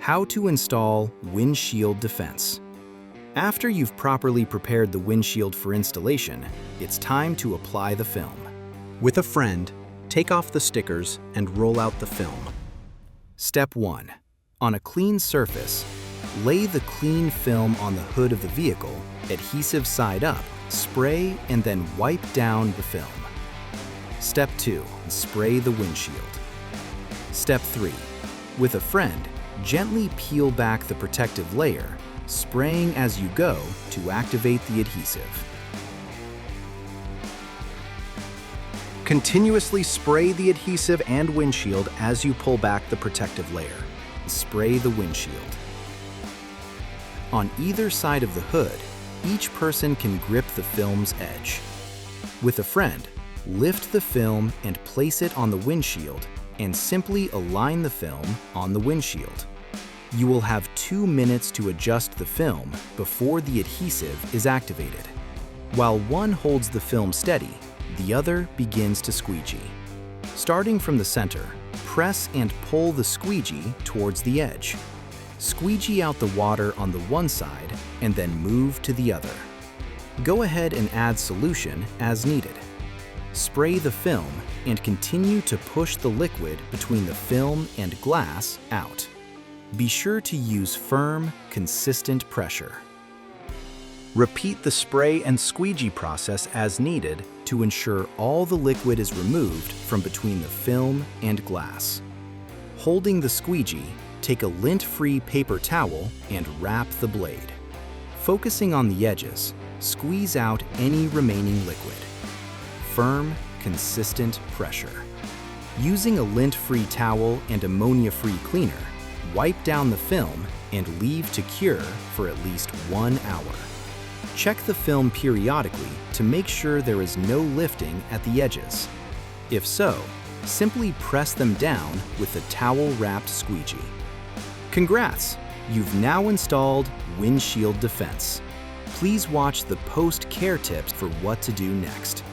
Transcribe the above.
How to install Windshield Defense. After you've properly prepared the windshield for installation, it's time to apply the film. With a friend, take off the stickers and roll out the film. Step 1. On a clean surface, lay the clean film on the hood of the vehicle, adhesive side up, spray and then wipe down the film. Step 2. Spray the windshield. Step 3. With a friend, gently peel back the protective layer, spraying as you go to activate the adhesive. Continuously spray the adhesive and windshield as you pull back the protective layer. Spray the windshield. On either side of the hood, each person can grip the film's edge. With a friend, lift the film and place it on the windshield and simply align the film on the windshield. You will have 2 minutes to adjust the film before the adhesive is activated. While one holds the film steady, the other begins to squeegee. Starting from the center, press and pull the squeegee towards the edge. Squeegee out the water on the one side and then move to the other. Go ahead and add solution as needed. Spray the film and continue to push the liquid between the film and glass out. Be sure to use firm, consistent pressure. Repeat the spray and squeegee process as needed to ensure all the liquid is removed from between the film and glass. Holding the squeegee, take a lint-free paper towel and wrap the blade. Focusing on the edges, squeeze out any remaining liquid. Firm, consistent pressure. Using a lint-free towel and ammonia-free cleaner, wipe down the film and leave to cure for at least 1 hour. Check the film periodically to make sure there is no lifting at the edges. If so, simply press them down with the towel-wrapped squeegee. Congrats! You've now installed Windshield Defense. Please watch the post-care tips for what to do next.